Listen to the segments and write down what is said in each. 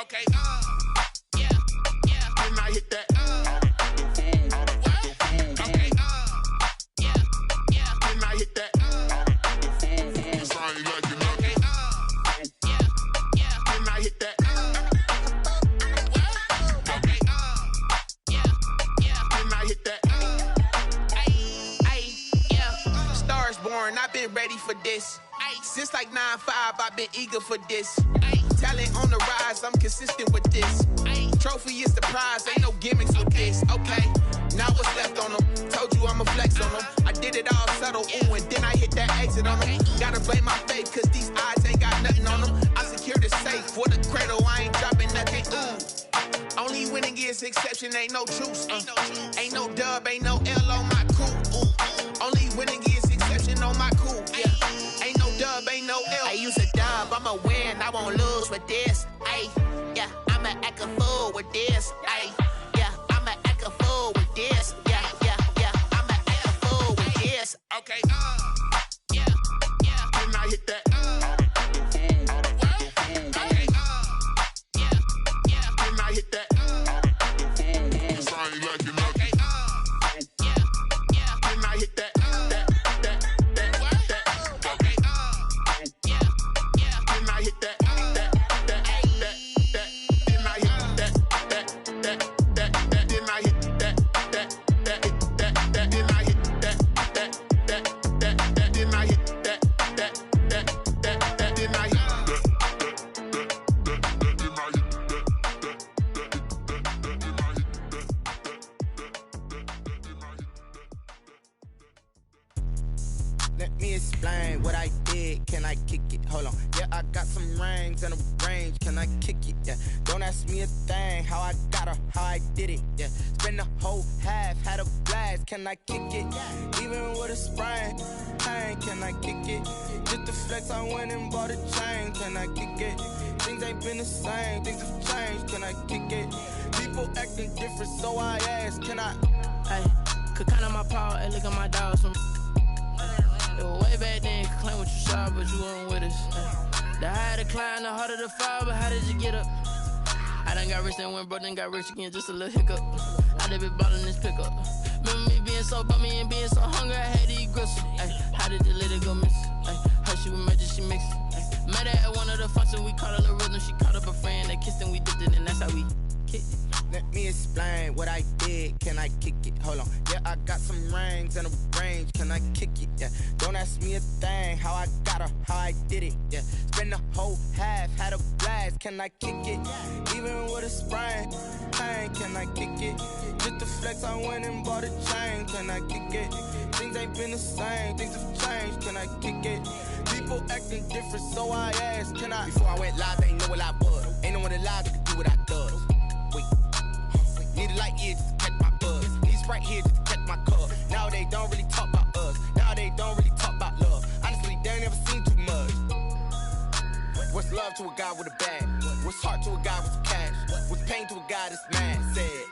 Okay, yeah, yeah. Then I hit that. Okay, yeah, yeah. Then I hit that. I ain't like it. Okay, yeah, yeah. Then I hit that. Okay, yeah, yeah. Then I hit that. Ay, yeah. Stars born, I've been ready for this. Since like 9-5, I've been eager for this. Talent on the rise, I'm consistent with this. Trophy is the prize, ain't no gimmicks with this. Okay, now what's left on them? Told you I'ma flex on them. I did it all subtle, ooh, and then I hit that exit on them. Gotta blame my faith, cause these eyes ain't got nothing on them. I secured the safe for the cradle, I ain't dropping nothing, ooh. Only winning is exception, ain't no truce. Ain't no dub, ain't no L on my crew. Ooh. Only winning is exception on my crew, yeah. Ain't no dub, ain't no L. I use a dub, I'ma win, I won't lose with this. Ay, yeah, I'ma act a fool with this. Ay, yeah, I'ma act a fool with this. Yeah, yeah, yeah, I'ma act a fool with this. Okay, yeah, yeah. Then I hit that. Okay, yeah, yeah. Then I hit that. I ain't like it. Okay, yeah, yeah. Then I hit that. Let me explain what I did. Can I kick it? Hold on. Yeah, I got some rings and a range. Can I kick it? Yeah. Don't ask me a thing. How I got her, how I did it. Yeah. Spend the whole half, had a blast. Can I kick it? Even with a sprain. Hey, can I kick it? Just the flex, I went and bought a chain. Can I kick it? Things ain't been the same. Things have changed. Can I kick it? People acting different, so I ask. Can I? Hey, could count on my power. Hey, look at my dogs. It was way back then, could claim what you saw, but you weren't with us. The higher the climb, the harder the fall, but how did you get up? I done got rich and went broke, then got rich again, just a little hiccup. I done been ballin' this pickup. Remember me being so bummy and being so hungry, I had to eat gristle. Ay, how did you let it go miss? Ay, how she was magic, she mixed. Met her at one of the functions, we caught a little rhythm, she caught up a friend, they kissed and we dipped it, and that's how we kicked it. Let me explain what I did. Can I kick it? Hold on. Yeah, I got some rings and a range. Can I kick it? Yeah. Don't ask me a thing. How I got her, how I did it. Yeah. Spend the whole half, had a blast. Can I kick it? Even with a sprain. Hey, can I kick it? Just the flex, I went and bought a chain. Can I kick it? Things ain't been the same. Things have changed. Can I kick it? People acting different, so I asked. Can I? Before I went live, they ain't know what I was. Ain't no one alive that could do what I does. Wait. Need a light year just to catch my buzz. Need Sprite here just to catch my cup. Now they don't really talk about us. Now they don't really talk about love. Honestly, they ain't never seen too much. What's love to a guy with a bag? What's heart to a guy with some cash? What's pain to a guy that's mad? Said.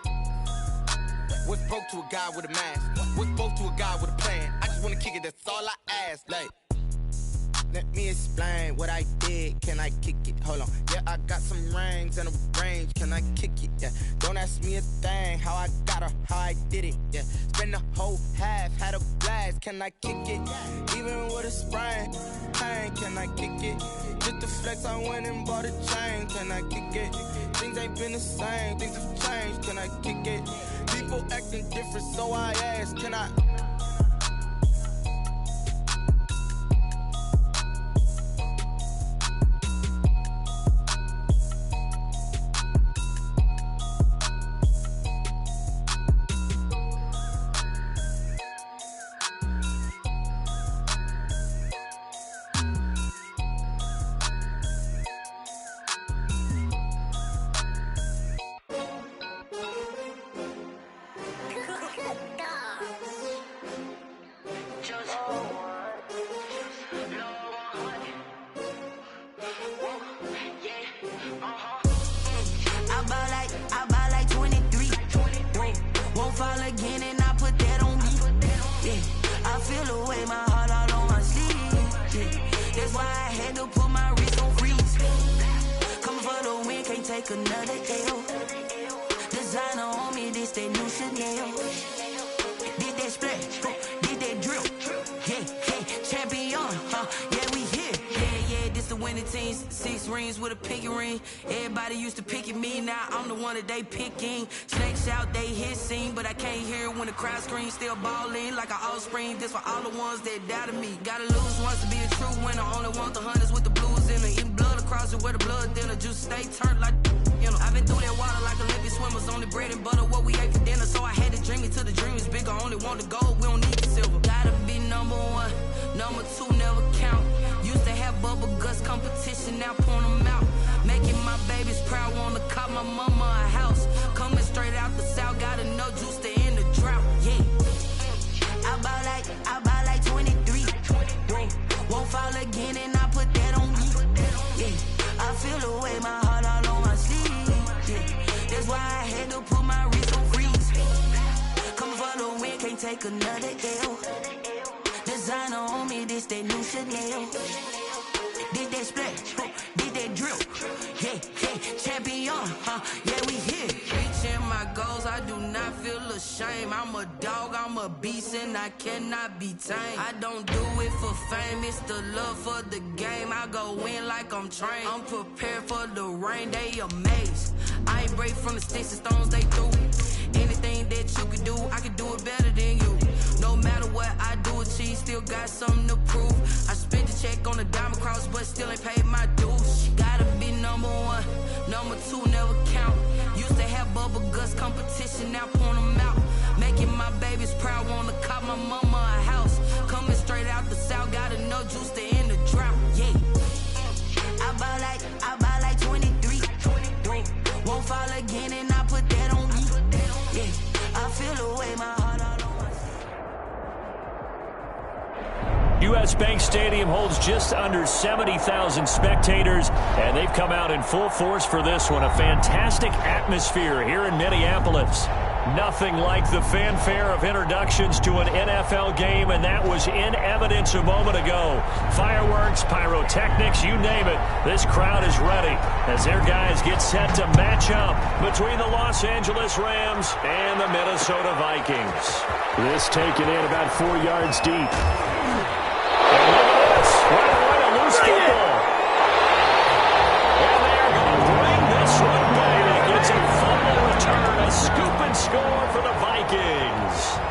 What's broke to a guy with a mask? What's both to a guy with a plan? I just wanna kick it, that's all I ask. Like, let me explain what I did. Can I kick it? Hold on. Yeah, I got some rings and a range. Can I kick it? Yeah. Don't ask me a thing. How I got her, how I did it. Yeah. Spend the whole half, had a blast. Can I kick it? Even with a sprain. Hey, can I kick it? Just the flex, I went and bought a chain. Can I kick it? Things ain't been the same. Things have changed. Can I kick it? People acting different, so I ask. Can I? take another L. Designer on me, this that new Chanel. Did that splash, did that drill. Yeah, champion, yeah, we here. Yeah, this the winning team. 6 rings with a pinky ring. Everybody used to pick at me, now I'm the one that they picking. Snakes out, they hit scene, but I can't hear when the crowd screams. Still balling like an offspring. This for all the ones that doubted me. Gotta lose once to be a true winner. Only want the hunters with the blues in it. Eating blood across it where the blood dinner. Juice stay turned like, you know. I've been through that water like Olympic swimmers. Only bread and butter, what we ate for dinner. So I had to dream it till the dream is bigger. Only want the gold, we don't need the silver. Gotta be number 1, number 2 never count. Used to have bubble guts competition, now point them out. Making my babies proud, wanna cop my mama a house. Coming straight out the south, got enough juice to end the drought. Yeah, I buy like 23. Won't fall again, and I put that on me. Yeah, I feel the way, my heart all on my sleeve. Yeah, that's why I had to put my wrist on freeze. Coming for the win, can't take another L. Designer on me, this that new Chanel. Did that splash, did that drill. Yeah, champion, yeah, we here. Reaching my goals, I do not feel ashamed. I'm a dog, I'm a beast, and I cannot be tamed. I don't do it for fame, it's the love for the game. I go in like I'm trained. I'm prepared for the rain, they amazed. I ain't break from the sticks and stones they threw. Anything that you can do, I can do it better than you. No matter what I do, achieve, still got something to prove. I spent the check on the diamond cross, but still ain't paid my dues. Gotta be number 1, number 2 never count. Used to have bubble guts competition, now point them out. Making my babies proud, wanna cop my mama a house. Coming straight out the south, got enough juice to end the drought. Yeah, I buy like 23. Won't fall again, and I put that on me. Yeah, I feel the way, my heart all on my U.S. Bank Stadium holds just under 70,000 spectators, and they've come out in full force for this one. A fantastic atmosphere here in Minneapolis. Nothing like the fanfare of introductions to an NFL game, and that was in evidence a moment ago. Fireworks, pyrotechnics, you name it. This crowd is ready as their guys get set to match up between the Los Angeles Rams and the Minnesota Vikings. This taken in about 4 yards deep. And look at this. Right away, a loose football. And they're going to bring this one back. It's a fumble return, a scoop and score for the Vikings.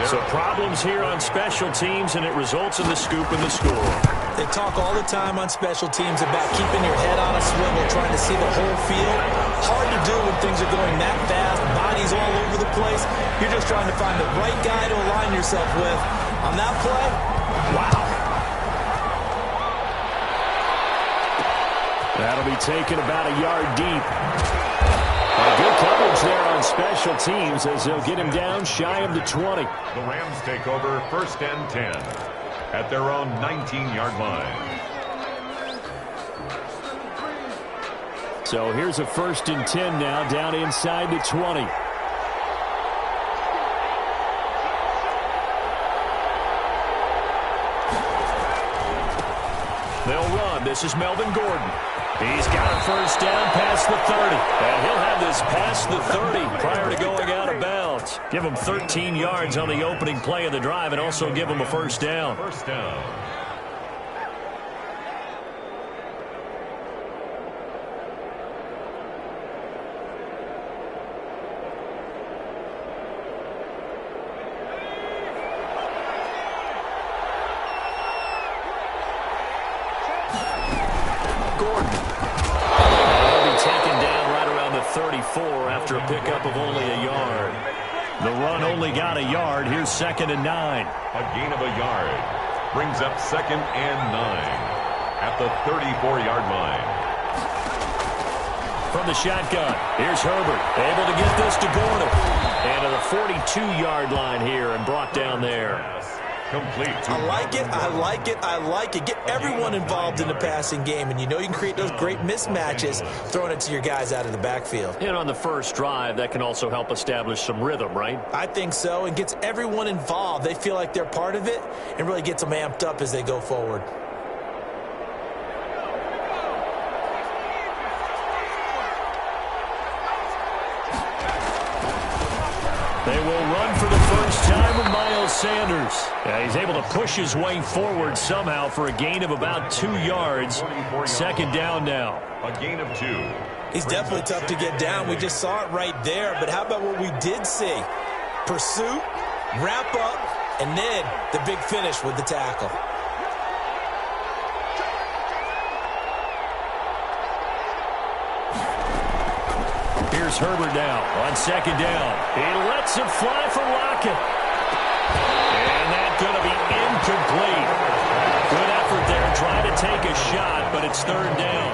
So problems here on special teams, and it results in the scoop and the score. They talk all the time on special teams about keeping your head on a swivel, trying to see the whole field. Hard to do when things are going that fast, bodies all over the place. You're just trying to find the right guy to align yourself with. On that play, wow. That'll be taken about a yard deep. Good coverage there on special teams as they'll get him down shy of the 20. The Rams take over 1st and 10 at their own 19-yard line. So here's a 1st and 10 now, down inside the 20. They'll run. This is Melvin Gordon. He's got a 1st down past the 30. And he'll have this past the 30 prior to going out of bounds. Give him 13 yards on the opening play of the drive and also give him a 1st down. 1st down. After a pickup of only a yard. The run only got a yard. Here's 2nd and 9. A gain of a yard. Brings up 2nd and 9 at the 34-yard line. From the shotgun, here's Herbert. Able to get this to Gordon. And to the 42-yard line here and brought down there. Complete. I like it, I like it, I like it. Get everyone involved in the passing game, and you know you can create those great mismatches throwing it to your guys out of the backfield. And on the first drive, that can also help establish some rhythm, right? I think so, and gets everyone involved. They feel like they're part of it and really gets them amped up as they go forward. They will run for the first time with Miles Sanders. Yeah, he's able to push his way forward somehow for a gain of about 2 yards. Second down now. A gain of 2. He's definitely tough to get down. We just saw it right there. But how about what we did see? Pursuit, wrap up, and then the big finish with the tackle. Here's Herbert now on second down. He lets it fly for Lockett. And that's going to be incomplete. Good effort there trying to take a shot, but it's third down.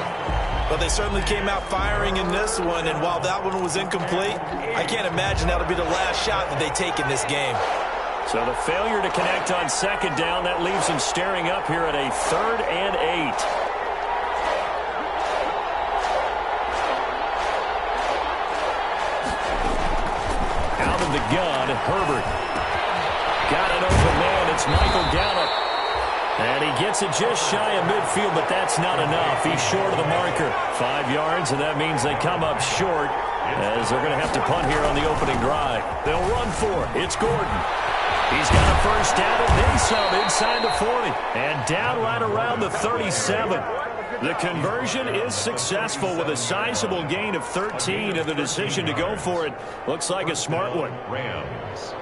Well, they certainly came out firing in this one, and while that one was incomplete, I can't imagine that'll be the last shot that they take in this game. So the failure to connect on second down, that leaves them staring up here at a 3rd and 8. The gun, Herbert. Got an open man. It's Michael Gallup. And he gets it just shy of midfield, but that's not enough. He's short of the marker. 5 yards, and that means they come up short as they're going to have to punt here on the opening drive. They'll run for it. It's Gordon. He's got a first down and then some inside the 40. And down right around the 37. The conversion is successful with a sizable gain of 13, and the decision to go for it looks like a smart one. Rams.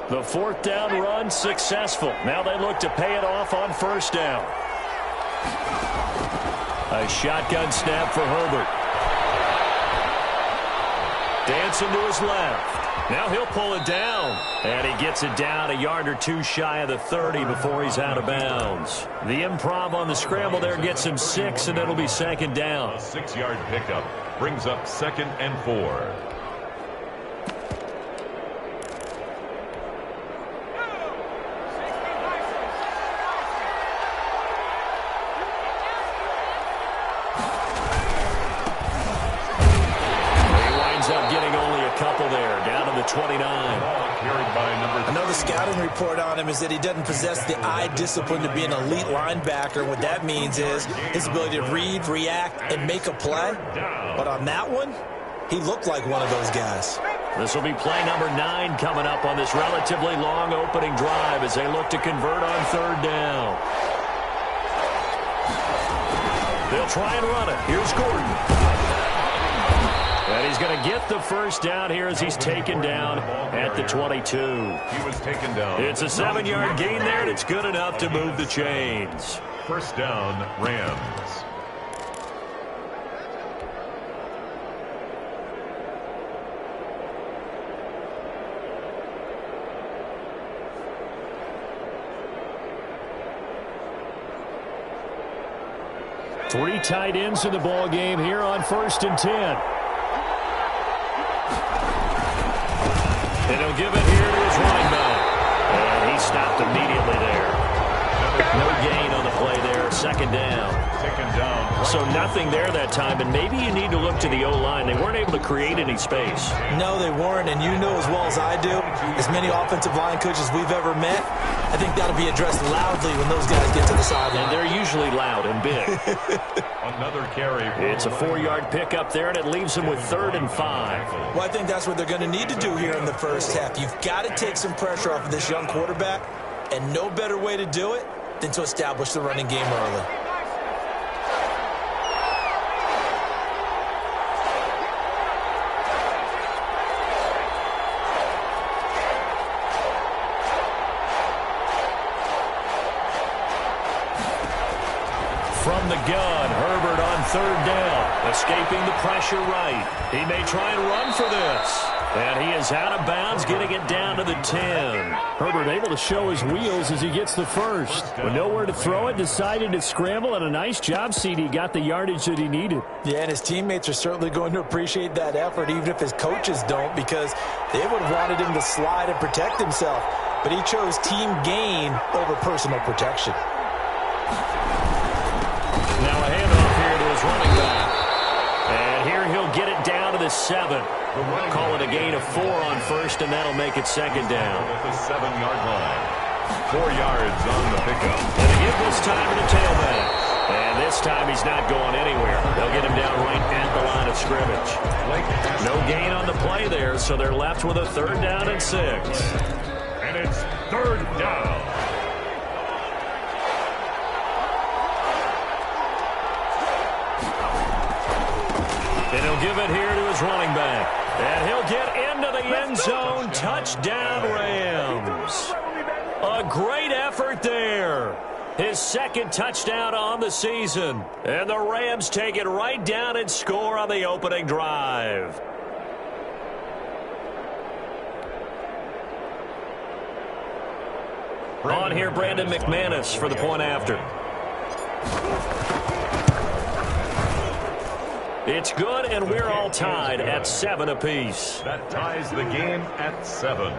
The 4th down run successful. Now they look to pay it off on first down. A shotgun snap for Herbert. Dancing to his left. Now he'll pull it down. And he gets it down a yard or 2 shy of the 30 before he's out of bounds. The improv on the scramble there gets him 6, and it'll be second down. A 6-yard pickup brings up 2nd and 4. Couple there, down to the 29. Another scouting report on him is that he doesn't possess the eye discipline to be an elite linebacker. What that means is his ability to read, react, and make a play. But on that one, he looked like one of those guys. This will be play number 9 coming up on this relatively long opening drive as they look to convert on 3rd down. They'll try and run it. Here's Gordon. And he's going to get the first down here as he's taken down at the 22. He was taken down. It's a 7-yard gain there, and it's good enough to move the chains. First down, Rams. Three tight ends in the ball game here on 1st and 10. And he'll give it here to his running back. And he stopped immediately there. No gain on the play there. Second down. Taken down. So nothing there that time, and maybe you need to look to the O-line. They weren't able to create any space. No, they weren't, and you know as well as I do, as many offensive line coaches we've ever met, I think that'll be addressed loudly when those guys get to the sideline. And they're usually loud and big. Another carry. It's a 4-yard pickup there, and it leaves them with 3rd and 5. Well, I think that's what they're going to need to do here in the first half. You've got to take some pressure off of this young quarterback, and no better way to do it than to establish the running game early. From the gun, Herbert on 3rd down, escaping the pressure right. He may try and run for this. And he is out of bounds, getting it down to the 10. Herbert able to show his wheels as he gets the first. With nowhere to throw it, decided to scramble, and a nice job, CD. Got the yardage that he needed. Yeah, and his teammates are certainly going to appreciate that effort, even if his coaches don't, because they would have wanted him to slide and protect himself. But he chose team gain over personal protection. Now a handoff here to his running back. And here he'll get it down to the 7. Call it a gain of 4 on first, and that'll make it second down. At the 7-yard line. 4 yards on the pickup. And they give this time to the tailback. And this time he's not going anywhere. They'll get him down right at the line of scrimmage. No gain on the play there, so they're left with a 3rd down and 6. And it's 3rd down. And he'll give it here to his running back. And he'll get into the end zone. Touchdown, Rams. A great effort there. His 2nd touchdown on the season. And the Rams take it right down and score on the opening drive. On here, Brandon McManus for the point after. It's good, and we're all tied at 7 apiece. That ties the game at 7.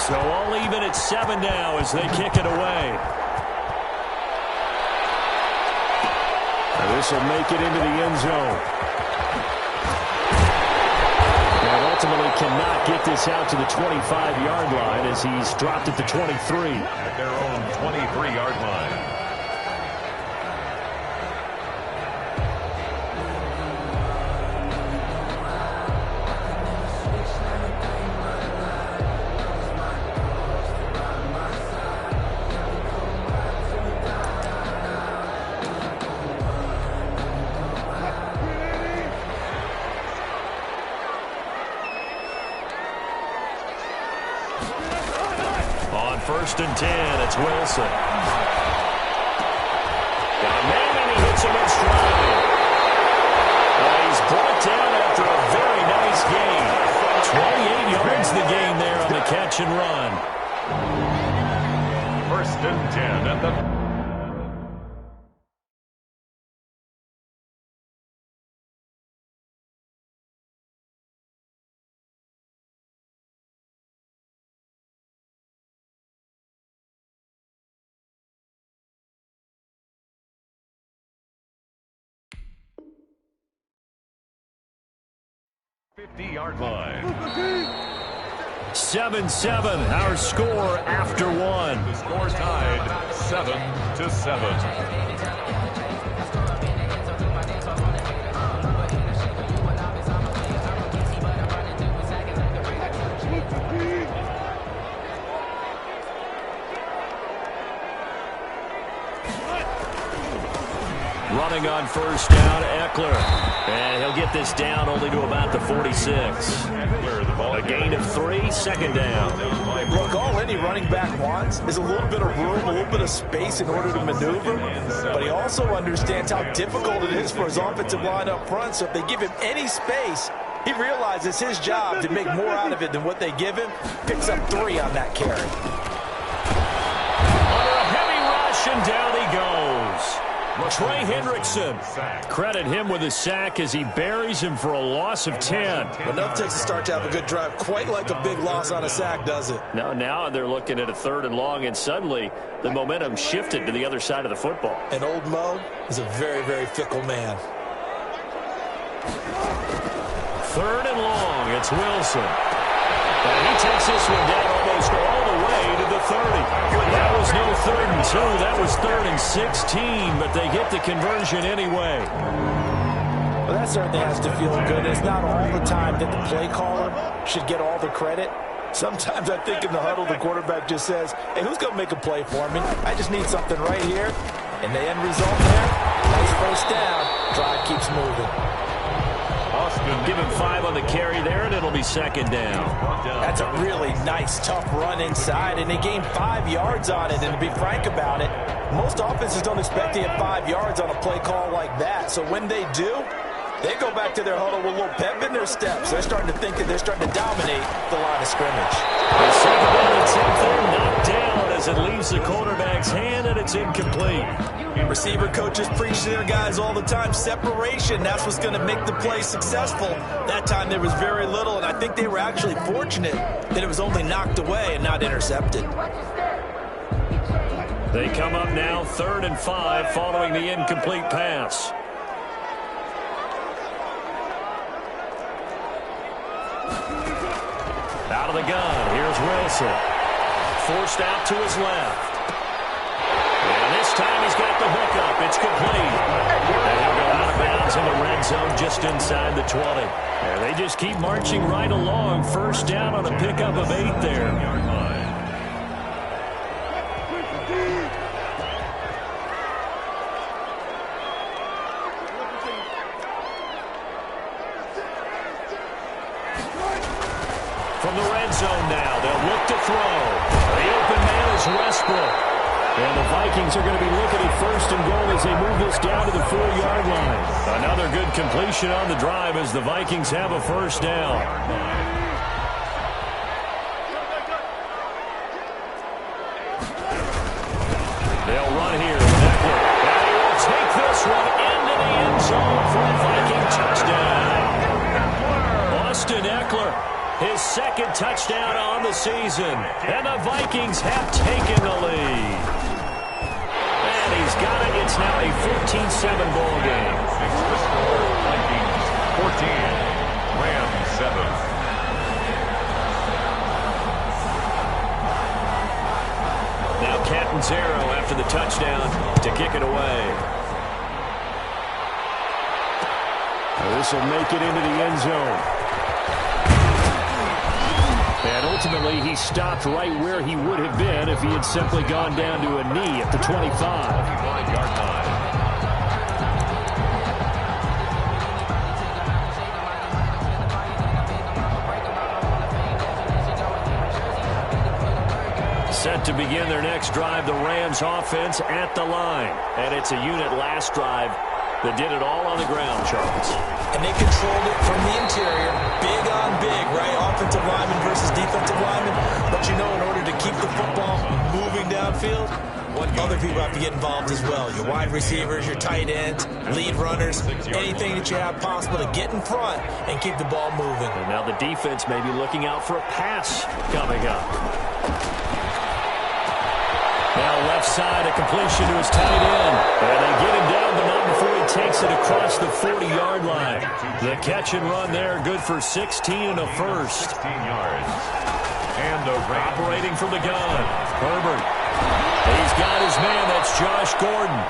So all even at 7 now as they kick it away. And this will make it into the end zone. And ultimately cannot get this out to the 25-yard line as he's dropped at the 23. At their own 23-yard line. First and 10, it's Wilson. Got a man and he hits him in stride. He's brought down after a very nice gain. 28 yards the gain there on the catch and run. First and 10 at the... ...50-yard line. 7-7, our score after 1. The score tied 7-7. Running on first down, Eckler. And he'll get this down only to about the 46. A gain of 3, 2nd down. Look, all any running back wants is a little bit of room, a little bit of space in order to maneuver. But he also understands how difficult it is for his offensive line up front. So if they give him any space, he realizes his job to make more out of it than what they give him. Picks up 3 on that carry. Under a heavy rush, and down he goes. Trey Hendrickson. Credit him with a sack as he buries him for a loss of 10. Enough takes a start to have a good drive, quite like a big loss on a sack, does it? Now they're looking at a 3rd and long, and suddenly the momentum shifted to the other side of the football. And old Mo is a very, very fickle man. 3rd and long, it's Wilson. And he takes this one down almost all the way to the 30. That was no 3rd and 2. That was 3rd and 16, but they get the conversion anyway. Well, that certainly has to feel good. It's not all the time that the play caller should get all the credit. Sometimes I think in the huddle, the quarterback just says, hey, who's going to make a play for me? I just need something right here. And the end result there, nice first down. Drive keeps moving. Give him 5 on the carry there, and it'll be 2nd down. That's a really nice, tough run inside, and they gained 5 yards on it. And to be frank about it, most offenses don't expect to get 5 yards on a play call like that. So when they do, They go back to their huddle with a little pep in their steps. They're starting to think that they're starting to dominate the line of scrimmage. The second down attempt there knocked down as it leaves the quarterback's hand, and it's incomplete. Receiver coaches preach to their guys all the time. Separation, that's what's going to make the play successful. That time there was very little, and I think they were actually fortunate that it was only knocked away and not intercepted. They come up now 3rd and 5 following the incomplete pass. Out of the gun, here's Wilson. Forced out to his left. And this time he's got the hookup. It's complete. And he'll go out of bounds in the red zone just inside the 20. And they just keep marching right along. First down on a pickup of 8 there. From the red zone now, they'll look to throw. The open man is Westbrook. And the Vikings are going to be looking at 1st and goal as they move this down to the 4-yard line. Another good completion on the drive as the Vikings have a first down. They'll run here. Eckler. And he will take this one into the end zone for a Viking touchdown. Austin Eckler. His 2nd touchdown on the season. And the Vikings have taken the lead. And he's got it. It's now a 14-7 ball game. The score, Vikings 14, Rams 7. Now Catanzaro after the touchdown to kick it away. This will make it into the end zone. And ultimately, he stopped right where he would have been if he had simply gone down to a knee at the 25. 25-yard line. Set to begin their next drive, the Rams offense at the line. And it's a unit last drive that did it all on the ground, Charles. And they controlled it from the interior, big on big, right? Offensive lineman versus defensive lineman. But you know, in order to keep the football moving downfield, other people have to get involved as well. Your wide receivers, your tight ends, lead runners, anything that you have possible to get in front and keep the ball moving. And now the defense may be looking out for a pass coming up. Now left side, a completion to his tight end. And they get him down, but not before he takes it across the 40-yard line. The catch and run there, good for 16 and a first. 16 yards. And operating from the gun. Herbert. He's got his man. That's Josh Gordon.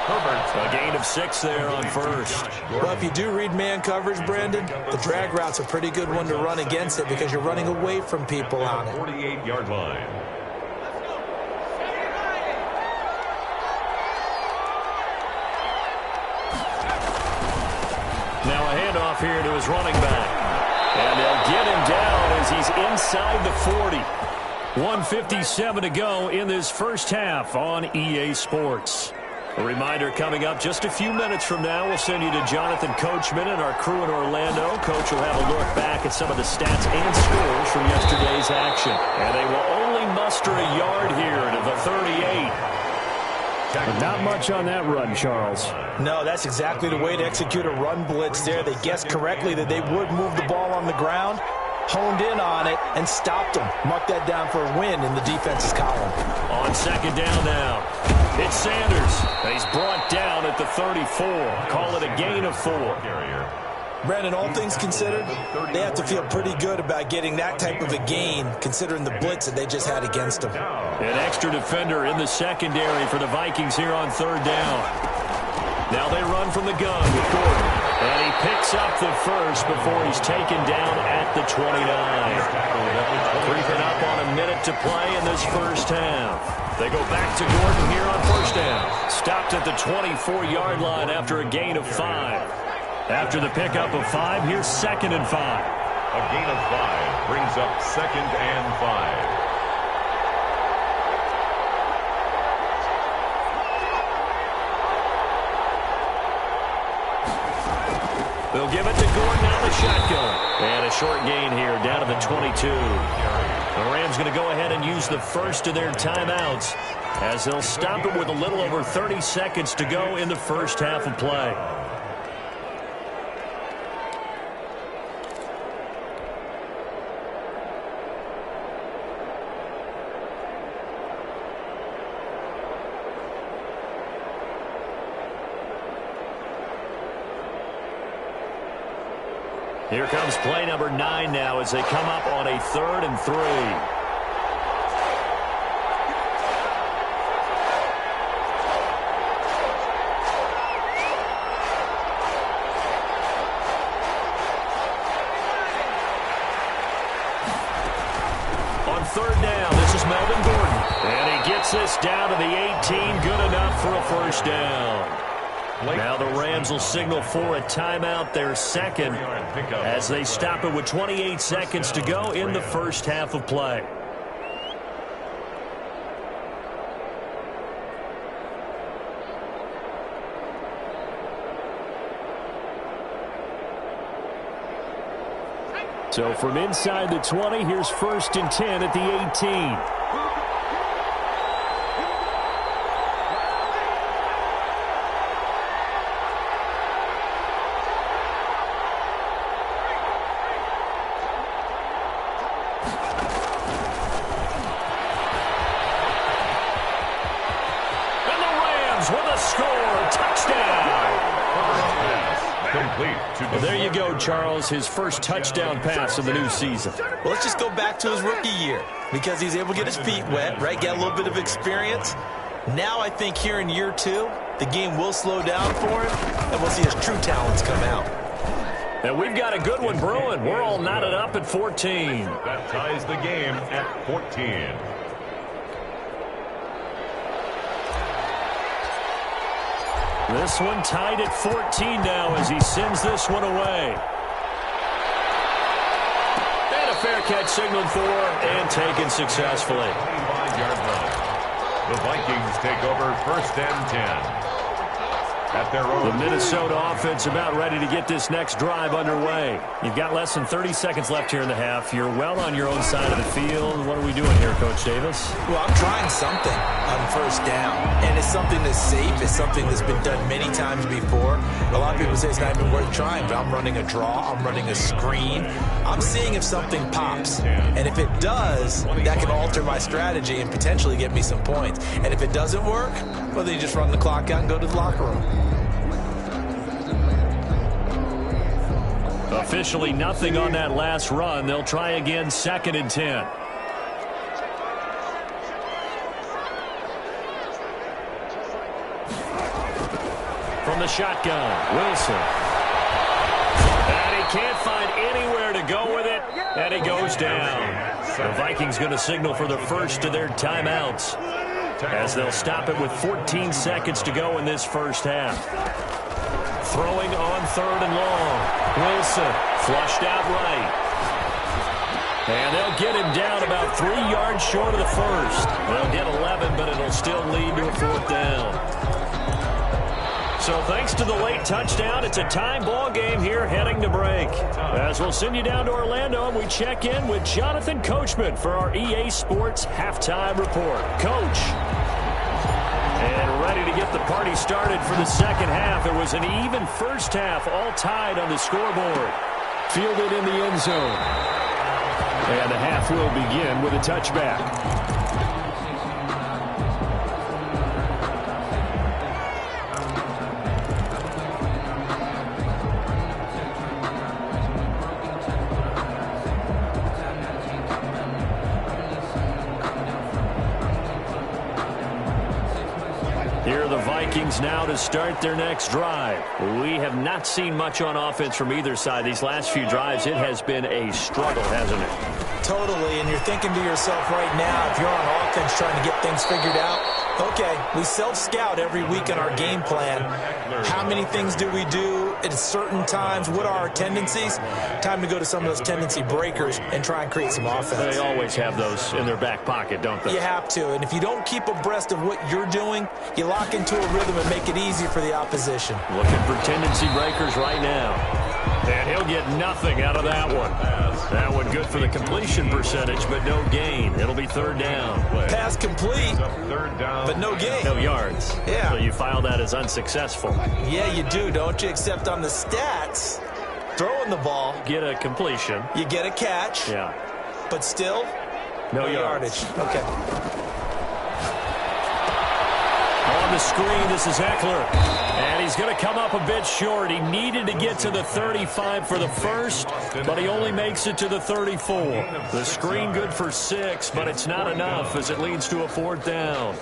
Herbert. A gain of 6 there on first. Well, if you do read man coverage, Brandon, the drag route's a pretty good one to run against it because you're running away from people on it. 48-yard line. Now a handoff here to his running back. And they'll get him down as he's inside the 40. 1:57 to go in this first half on EA Sports. A reminder coming up just a few minutes from now. We'll send you to Jonathan Coachman and our crew in Orlando. Coach will have a look back at some of the stats and scores from yesterday's action. And they will only muster a yard here to the 38. Not much on that run, Charles. No, that's exactly the way to execute a run blitz there. They guessed correctly that they would move the ball on the ground, honed in on it, and stopped them. Mark that down for a win in the defense's column. On second down now, it's Sanders. He's brought down at the 34. Call it a gain of 4. Brandon, all things considered, they have to feel pretty good about getting that type of a gain, considering the blitz that they just had against them. An extra defender in the secondary for the Vikings here on third down. Now they run from the gun with Gordon. And he picks up the first before he's taken down at the 29. Creeping up on a minute to play in this first half. They go back to Gordon here on first down. Stopped at the 24-yard line after a gain of 5. After the pickup of 5, here's 2nd and 5. A gain of 5 brings up 2nd and 5. give it to Gordon on the shotgun. And a short gain here, down to the 22. The Rams going to go ahead and use the first of their timeouts as they'll stop it with a little over 30 seconds to go in the first half of play. Here comes play number 9 now as they come up on a 3rd and 3. On 3rd down, this is Melvin Gordon. And he gets this down to the 18, good enough for a first down. Now the Rams will signal for a timeout, their second, as they stop it with 28 seconds to go in the first half of play. So from inside the 20, here's 1st and 10 at the 18. Well, there you go, Charles, his first touchdown pass of the new season. Well, let's just go back to his rookie year because he's able to get his feet wet, right, get a little bit of experience. Now I think here in year 2, the game will slow down for him, and we'll see his true talents come out. And we've got a good one brewing. We're all knotted up at 14. That ties the game at 14. This one tied at 14 now as he sends this one away. And a fair catch signaled for and taken successfully. 25-yard run. The Vikings take over 1st and 10. At their own. The Minnesota offense about ready to get this next drive underway. You've got less than 30 seconds left here in the half. You're well on your own side of the field. What are we doing here, Coach Davis? Well, I'm trying something on 1st down, and it's something that's safe. It's something that's been done many times before. A lot of people say it's not even worth trying, but I'm running a draw. I'm running a screen. I'm seeing if something pops, and if it does, that can alter my strategy and potentially get me some points. And if it doesn't work, well, then you just run the clock out and go to the locker room. Officially nothing on that last run. They'll try again 2nd and 10. From the shotgun, Wilson. And he can't find anywhere to go with it, and he goes down. The Vikings going to signal for the first of their timeouts as they'll stop it with 14 seconds to go in this first half. Throwing on 3rd and long. Wilson flushed out right. And they'll get him down about 3 yards short of the first. They'll get 11, but it'll still lead to a 4th down. So thanks to the late touchdown, it's a tie ball game here heading to break. As we'll send you down to Orlando, and we check in with Jonathan Coachman for our EA Sports Halftime Report. Coach. And ready to get the party started for the second half. It was an even first half, all tied on the scoreboard. Fielded in the end zone. And the half will begin with a touchback. Vikings now to start their next drive. We have not seen much on offense from either side. These last few drives, it has been a struggle, hasn't it? Totally, and you're thinking to yourself right now, if you're on offense trying to get things figured out, okay, we self-scout every week on our game plan. How many things do we do at certain times? What are our tendencies? Time to go to some of those tendency breakers and try and create some offense. They always have those in their back pocket, don't they? You have to, and if you don't keep abreast of what you're doing, you lock into a rhythm and make it easy for the opposition. Looking for tendency breakers right now. And he'll get nothing out of that one. That one good for the completion percentage, but no gain. It'll be third down. Pass complete, but no gain. No yards. Yeah. So you file that as unsuccessful. Yeah, you do, don't you? Except on the stats, throwing the ball. Get a completion. You get a catch. Yeah. But still, no yardage. Okay. On the screen, this is Eckler. And he's going to come up a bit short. He needed to get to the 35 for the first, but he only makes it to the 34. The screen good for 6, but it's not enough as it leads to a fourth down.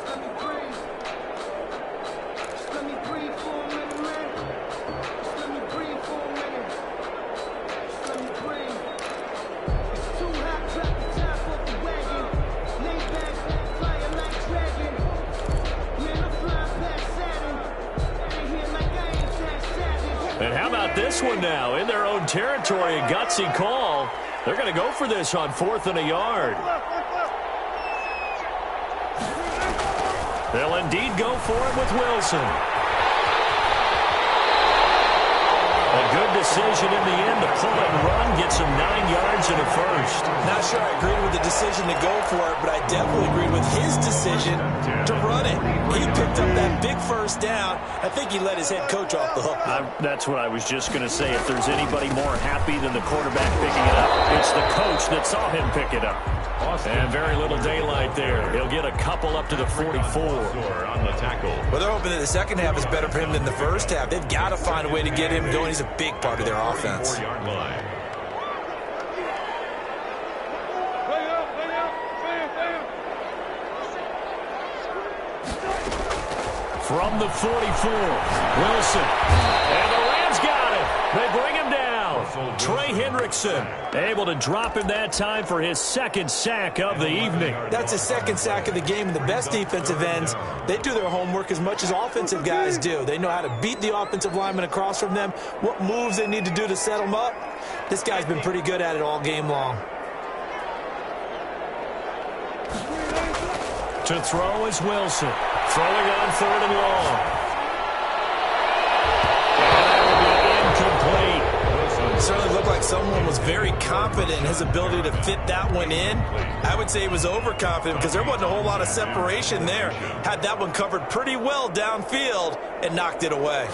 And how about this one now? In their own territory, a gutsy call. They're going to go for this on 4th and a yard. They'll indeed go for it with Wilson. A good decision in the end to pull and run, get some 9 yards and a first. Not sure I agreed with the decision to go for it, but I definitely agreed with his decision to run it. He picked up that big first down. I think he let his head coach off the hook. That's what I was just going to say. If there's anybody more happy than the quarterback picking it up, it's the coach that saw him pick it up. And very little daylight there. He'll get a couple up to the 44. On the tackle. Well, they're hoping that the second half is better for him than the first half. They've got to find a way to get him going. He's a big part of their offense. 4-yard line. From the 44, Wilson. And the Rams got it. They bring him down. Trey Hendrickson able to drop him that time for his second sack of the evening. That's his second sack of the game, and the best defensive ends, they do their homework as much as offensive guys do. They know how to beat the offensive lineman across from them, what moves they need to do to set them up. This guy's been pretty good at it all game long. To throw is Wilson. Throwing on 3rd and long. And that will be incomplete. It certainly looked like someone was very confident in his ability to fit that one in. I would say he was overconfident because there wasn't a whole lot of separation there. Had that one covered pretty well downfield and knocked it away.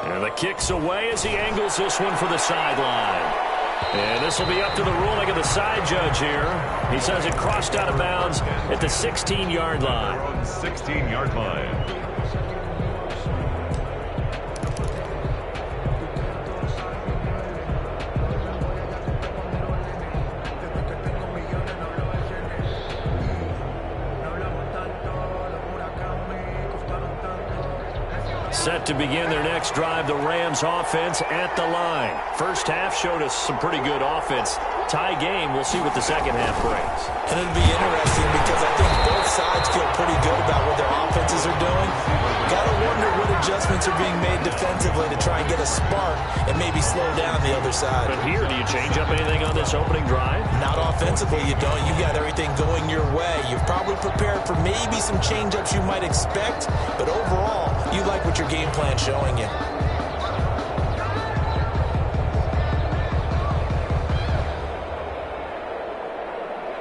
And the kick's away as he angles this one for the sideline. And this will be up to the ruling of the side judge here. He says it crossed out of bounds at the 16-yard line. 16-yard line. Set to begin their next drive, the Rams offense at the line. First half showed us some pretty good offense. Tie game, we'll see what the second half brings. And it'll be interesting because I think both sides feel pretty good about what their offenses are doing. Got to wonder what adjustments are being made defensively to try and get a spark and maybe slow down the other side. But here, do you change up anything on this opening drive? Not offensively, you don't. You got everything going your way. You've probably prepared for maybe some change-ups you might expect, but overall, you like what your game plan's showing you.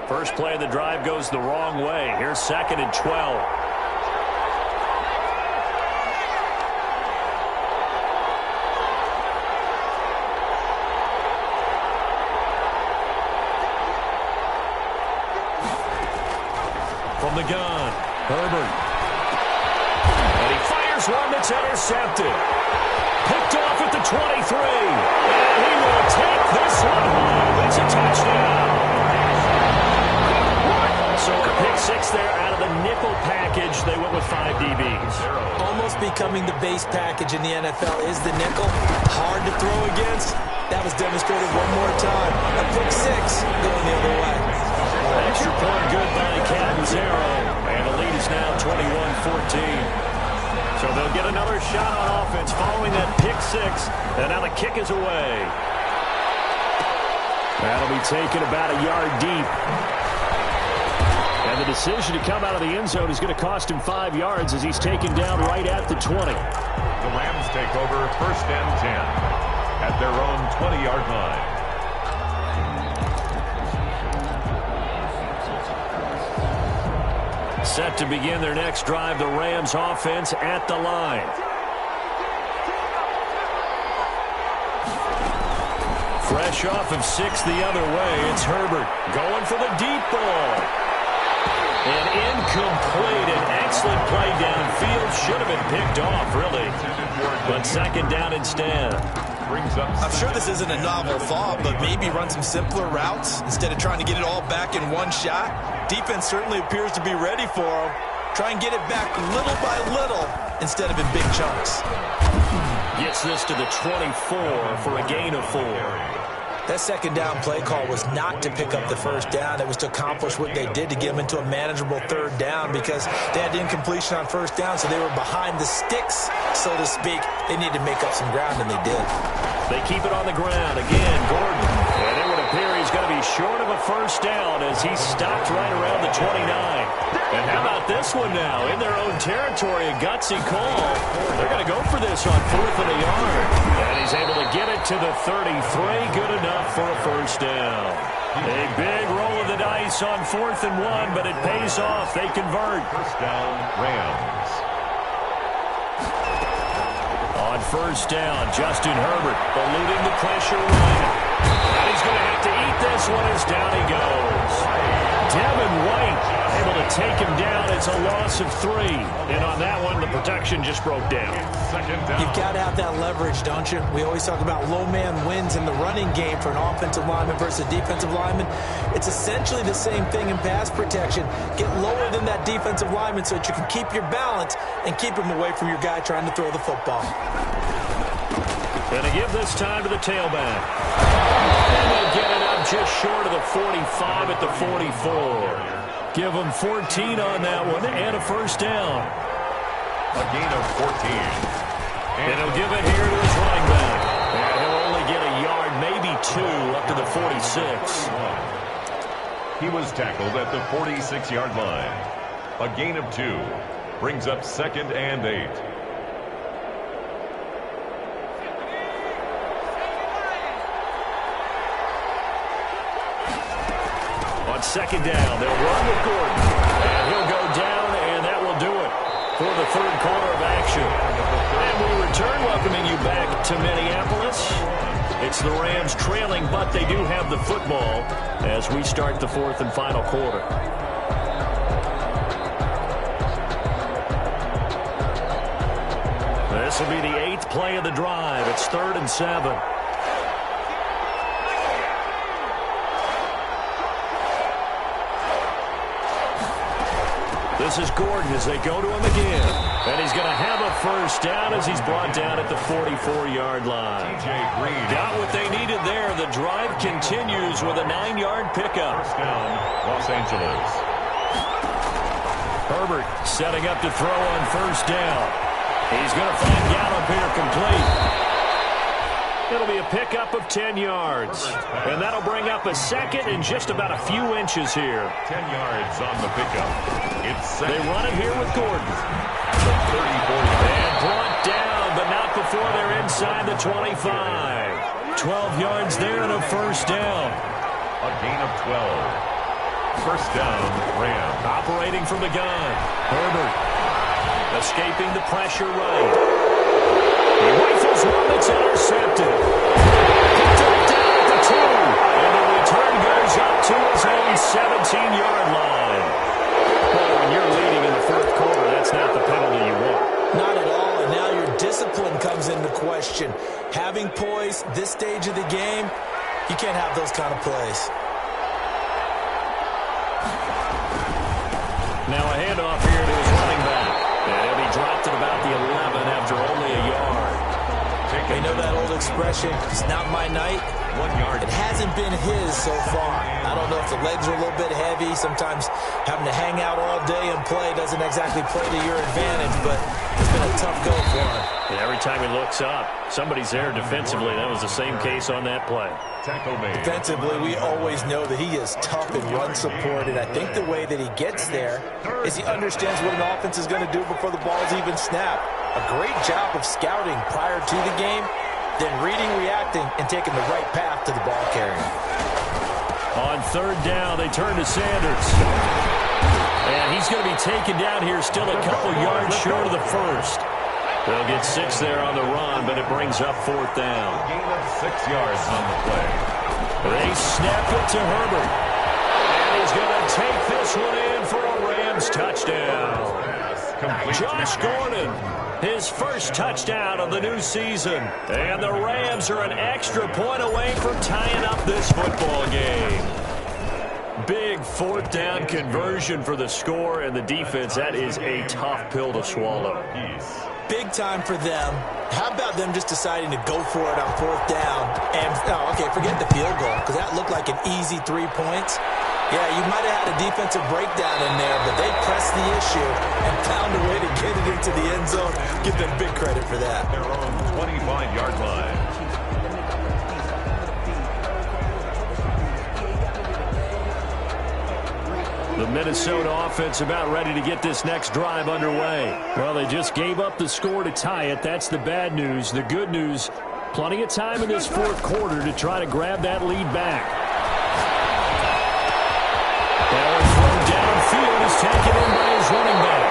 First play of the drive goes the wrong way. Here's 2nd and 12. From the gun, Herbert. And he fires one that's intercepted. Picked off at the 23. And he will take this one home. It's a touchdown. So a pick 6 there out of the nickel package. They went with 5 DBs. Almost becoming the base package in the NFL is the nickel. Hard to throw against. That was demonstrated one more time. A pick 6 going the other way. Extra point good by Catanzaro. And the lead is now 21-14. So they'll get another shot on offense following that pick 6. And now the kick is away. That'll be taken about a yard deep. And the decision to come out of the end zone is going to cost him 5 yards as he's taken down right at the 20. The Rams take over 1st and 10 at their own 20-yard line. Set to begin their next drive, the Rams offense at the line. Fresh off of 6 the other way, it's Herbert going for the deep ball. And incomplete, an excellent play downfield. Should have been picked off, really. But 2nd down instead. I'm sure this isn't a novel thought, but maybe run some simpler routes instead of trying to get it all back in one shot. Defense certainly appears to be ready for him. Try and get it back little by little instead of in big chunks. Gets this to the 24 for a gain of 4. That 2nd down play call was not to pick up the 1st down. It was to accomplish what they did to get them into a manageable 3rd down because they had incompletion on 1st down, so they were behind the sticks, so to speak. They needed to make up some ground, and they did. They keep it on the ground. Again, Gordon. And it would appear he's going to be short of a 1st down as he stopped right around the 29. And how about this one now? In their own territory, a gutsy call. They're going to go for this on 4th and a yard. And he's able to get it to the 33. Good enough for a 1st down. A big roll of the dice on 4th and 1, but it pays off. They convert. 1st down, Rams. On 1st down, Justin Herbert eluding the pressure right. And he's going to have to eat this one as down he goes. Devin White able to take him down. It's a loss of 3. And on that one, the protection just broke down. 2nd down. You've got to have that leverage, don't you? We always talk about low man wins in the running game for an offensive lineman versus a defensive lineman. It's essentially the same thing in pass protection. Get lower than that defensive lineman so that you can keep your balance and keep him away from your guy trying to throw the football. Going to give this time to the tailback. And they'll get it up just short of the 45 at the 44. Give them 14 on that one and a 1st down. A gain of 14. And he'll give it here to his running back. And he'll only get a yard, maybe 2, up to the 46. He was tackled at the 46-yard line. A gain of 2 brings up 2nd and 8. On 2nd down, they'll run with Gordon. And he'll go down, and that will do it for the 3rd quarter of action. And we return welcoming you back to Minneapolis. It's the Rams trailing, but they do have the football as we start the 4th and final quarter. This will be the 8th play of the drive. It's 3rd and 7. This is Gordon as they go to him again. And he's going to have a 1st down as he's brought down at the 44-yard line. Got what they needed there. The drive continues with a 9-yard pickup. 1st down, Los Angeles. Herbert setting up to throw on 1st down. He's going to find Gallup here complete. It'll be a pickup of 10 yards. And that'll bring up a 2nd and just about a few inches here. 10 yards on the pickup. It's 2nd. They run it here with Gordon. The 34. And brought down, but not before they're inside the 25. 12 yards there and a 1st down. A gain of 12. 1st down, Rams. Operating from the gun. Herbert escaping the pressure right. He rifles one that's intercepted. Picked up down at the 2. And the return goes up to his own 17-yard line. Well, when you're leading in the 4th quarter, that's not the penalty you want. Not at all, and now your discipline comes into question. Having poise this stage of the game, you can't have those kind of plays. Now a handoff here to his running back. And he'll be dropped at about the 11 after only a yard. They know that older expression, it's not my night. 1 yard. It hasn't been his so far. I don't know if the legs are a little bit heavy. Sometimes having to hang out all day and play doesn't exactly play to your advantage, but it's been a tough go for him. And every time he looks up, somebody's there defensively. That was the same case on that play. Tackle made. Defensively, we always know that he is tough in run support, and I think the way that he gets there is he understands what an offense is going to do before the ball's even snapped. A great job of scouting prior to the game, then reading, reacting, and taking the right path to the ball carrier. On third down, they turn to Sanders. And he's going to be taken down here still a couple yards short of the first. They'll get 6 there on the run, but it brings up fourth down. Gain of 6 yards on the play. They snap it to Herbert. And he's going to take this one in for a Rams touchdown. Josh Gordon, his first touchdown of the new season. And the Rams are an extra point away from tying up this football game. Big fourth down conversion for the score, and the defense, that is a tough pill to swallow. Big time for them. How about them just deciding to go for it on fourth down? And, forget the field goal, because that looked like an easy 3 points. Yeah, you might have had a defensive breakdown in there, but they pressed the issue and found a way to get it into the end zone. Give them big credit for that. Their own 25-yard line. The Minnesota offense about ready to get this next drive underway. Well, they just gave up the score to tie it. That's the bad news. The good news, plenty of time in this fourth quarter to try to grab that lead back. Now a throw downfield is taken in by his running back.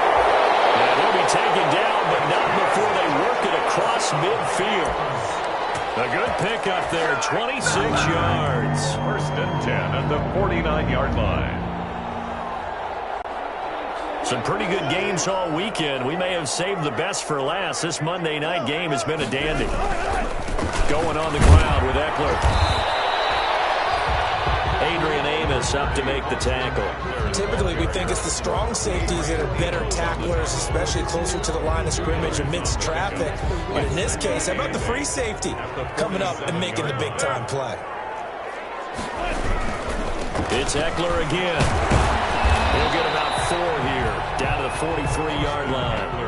And he'll be taken down, but not before they work it across midfield. A good pickup there, 26 yards. First and 10 at the 49-yard line. Some pretty good games all weekend. We may have saved the best for last. This Monday night game has been a dandy. Going on the ground with Eckler. Adrian Amos up to make the tackle. Typically, we think it's the strong safeties that are better tacklers, especially closer to the line of scrimmage amidst traffic. But in this case, how about the free safety coming up and making the big-time play? It's Eckler again. He'll get about 4 here, down to the 43-yard line.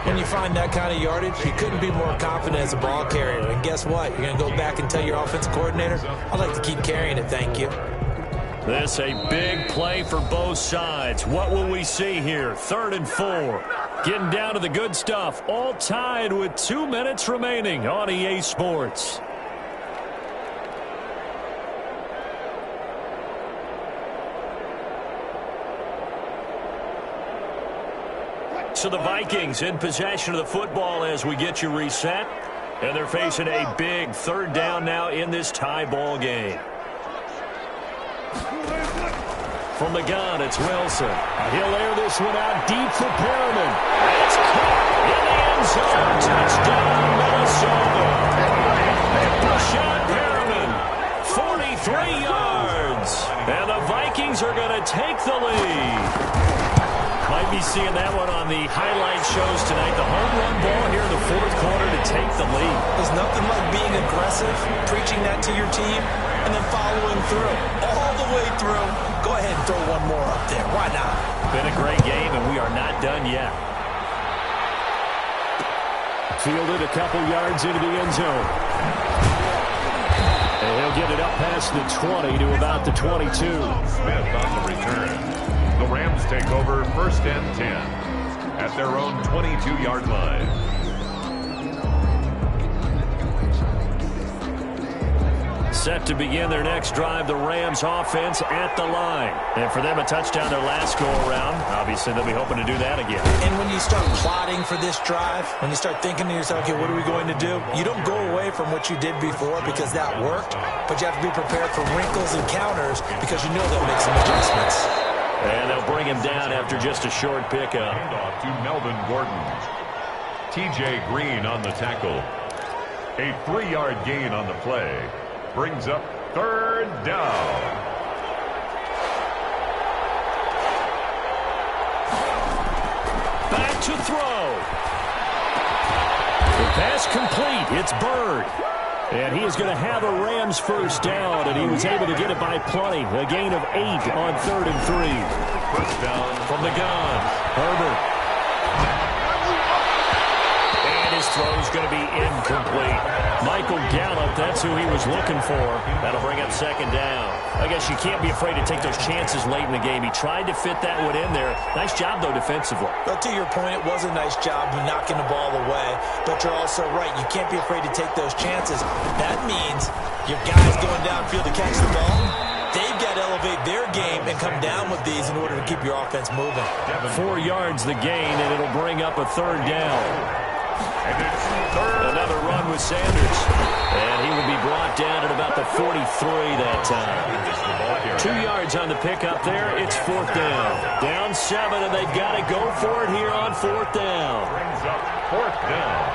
When you find that kind of yardage, you couldn't be more confident as a ball carrier. And guess what? You're going to go back and tell your offensive coordinator, I'd like to keep carrying it, thank you. This a big play for both sides. What will we see here? 3rd and 4. Getting down to the good stuff. All tied with 2 minutes remaining on EA Sports. So the Vikings in possession of the football as we get you reset. And they're facing a big 3rd down now in this tie ball game. From the gun, it's Wilson. He'll air this one out deep for Perriman. It's caught in the end zone. Touchdown, Minnesota. Rashad Perriman, 43 yards. And the Vikings are going to take the lead. Might be seeing that one on the highlight shows tonight. The home run ball here in the 4th quarter to take the lead. There's nothing like being aggressive, preaching that to your team, and then following through. All the way through. Go ahead and throw one more up there. Why not? Been a great game, and we are not done yet. Fielded a couple yards into the end zone. And he'll get it up past the 20 to about the 22. Smith on the return. The Rams take over 1st and 10 at their own 22-yard line. Set to begin their next drive, the Rams offense at the line. And for them, a touchdown their last go-around. Obviously, they'll be hoping to do that again. And when you start plotting for this drive, when you start thinking to yourself, okay, what are we going to do? You don't go away from what you did before because that worked, but you have to be prepared for wrinkles and counters because you know they'll make some adjustments. And they'll bring him down after just a short pickup. Handoff to Melvin Gordon. T.J. Green on the tackle. A 3-yard gain on the play. Brings up 3rd down. Back to throw. The pass complete. It's Bird. And he is going to have a Rams first down, and he was able to get it by plenty. A gain of 8 on 3rd and 3. First down From the gun, Herbert. And his throw's going to be incomplete. Michael Gallup, that's who he was looking for. That'll bring up 2nd down. I guess you can't be afraid to take those chances late in the game. He tried to fit that one in there. Nice job, though, defensively. But to your point, it was a nice job of knocking the ball away. But you're also right. You can't be afraid to take those chances. That means your guys going downfield to catch the ball, they've got to elevate their game and come down with these in order to keep your offense moving. 4 yards the gain, and it'll bring up a 3rd down. Another run with Sanders. And he will be brought down at about the 43 that time. 2 yards on the pickup there. It's 4th down. Down 7, and they've got to go for it here on 4th down. brings up 4th down.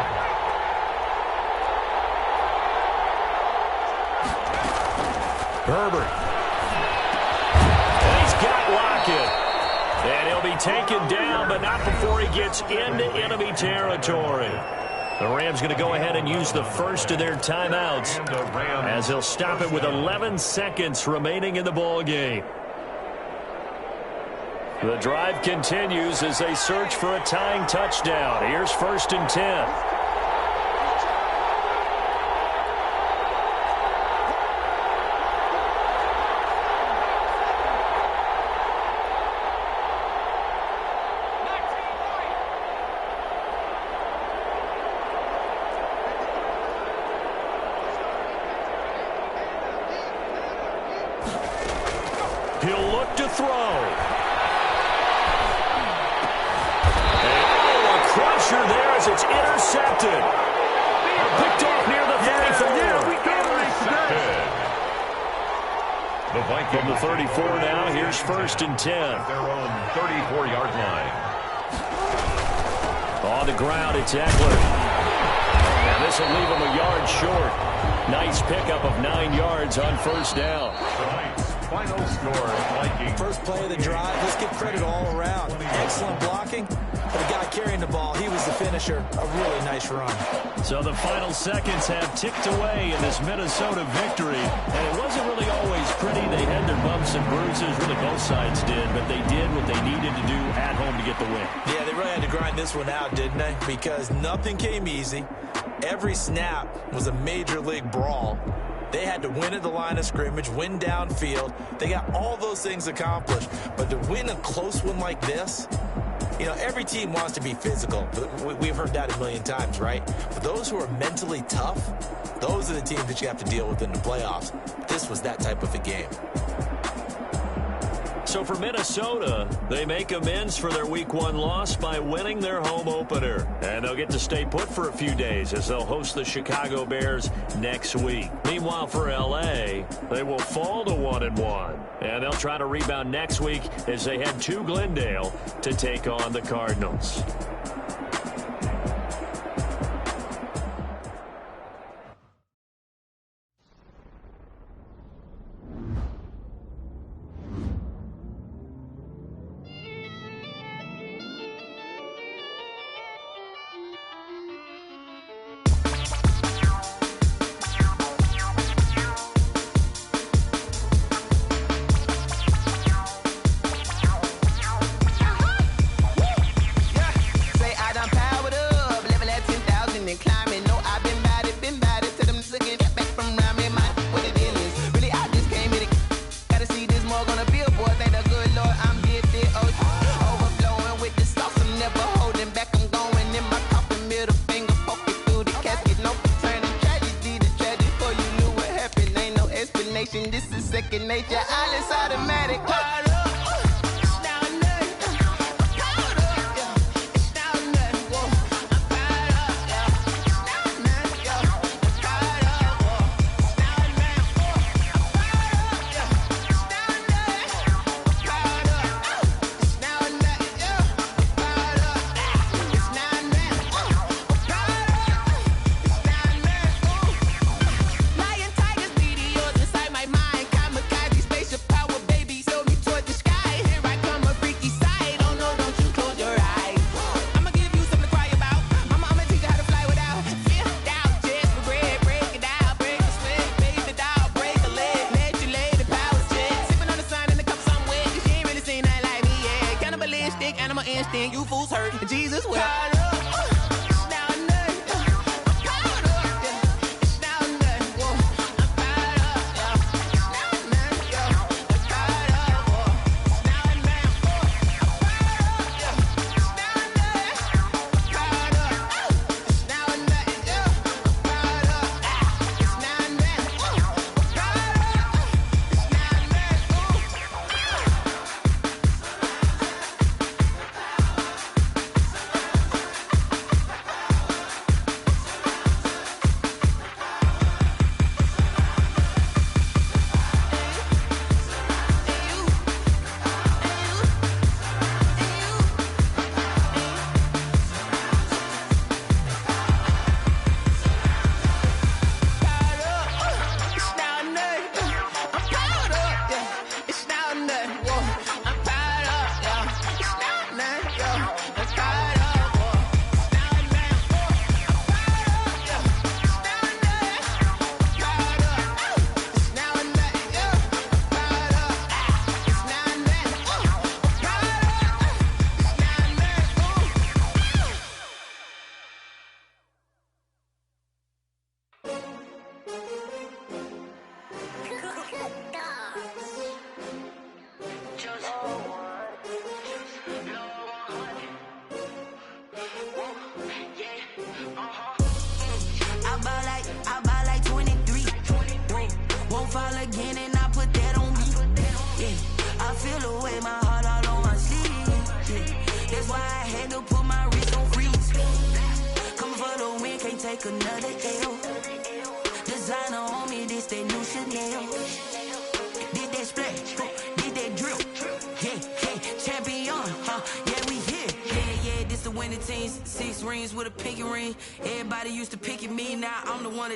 Herbert. And he's got Lockett. And he'll be taken down, but not before he gets into enemy territory. The Rams going to go ahead and use the first of their timeouts as he'll stop it with 11 seconds remaining in the ball game. The drive continues as they search for a tying touchdown. Here's 1st and 10. He'll look to throw. And, a crusher there as it's intercepted. Picked off near the 34. The Vikings From the 34 now, here's 1st and 10. their own 34-yard line. On the ground, it's Eckler. And this will leave him a yard short. Nice pickup of 9 yards on 1st down. Tonight's final score, Vikings. First play of the drive, let's give credit all around. Excellent blocking, but the guy carrying the ball, he was the finisher. A really nice run. So the final seconds have ticked away in this Minnesota victory. And it wasn't really always pretty. They had their bumps and bruises. Really, both sides did. But they did what they needed to do at home to get the win. Yeah, they really had to grind this one out, didn't they? Because nothing came easy. Every snap was a major league brawl. They had to win at the line of scrimmage, win downfield. They got all those things accomplished. But to win a close one like this, you know, every team wants to be physical. We've heard that a million times, right? But those who are mentally tough, those are the teams that you have to deal with in the playoffs. This was that type of a game. So for Minnesota, they make amends for their Week 1 loss by winning their home opener. And they'll get to stay put for a few days as they'll host the Chicago Bears next week. Meanwhile, for L.A., they will fall to 1-1. And they'll try to rebound next week as they head to Glendale to take on the Cardinals. This is second nature, all is automatic. I'ma instant you fools hurt. Jesus will.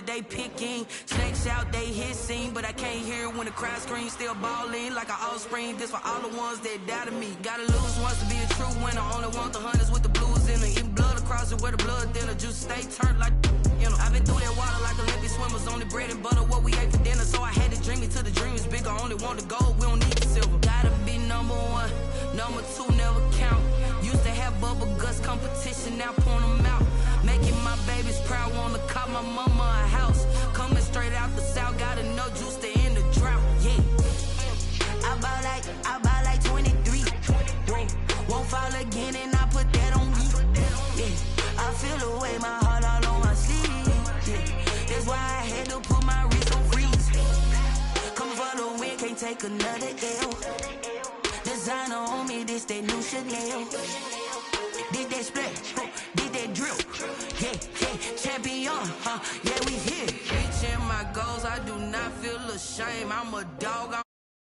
They picking snakes out, they hissing, but I can't hear when the crowd screams. Still balling like an offspring. This for all the ones that doubted me. Gotta lose once to be a true winner. Only want the hunters with the blues in it. Eating blood across it where the blood dinner. Juice stay turned like you know. I've been through that water like Olympic swimmers. Only bread and butter what we ate for dinner. So I had to dream it till the dream is bigger. Only want the gold, we don't need the silver. Gotta be number one, number two never count. Used to have bubble guts competition, now point them out. Making my babies proud, wanna call my mama a house. Coming straight out the south, got enough juice to end the drought, yeah. I buy like 23. Won't fall again and I put that on me, yeah. I feel the way, my heart all on my sleeve, yeah. That's why I had to put my wrist on freeze. Coming for the win, can't take another L. Designer on me, this that new Chanel. Did that splash, did that drill, yeah, champion, yeah, we here. Reaching my goals, I do not feel ashamed. I'm a dog,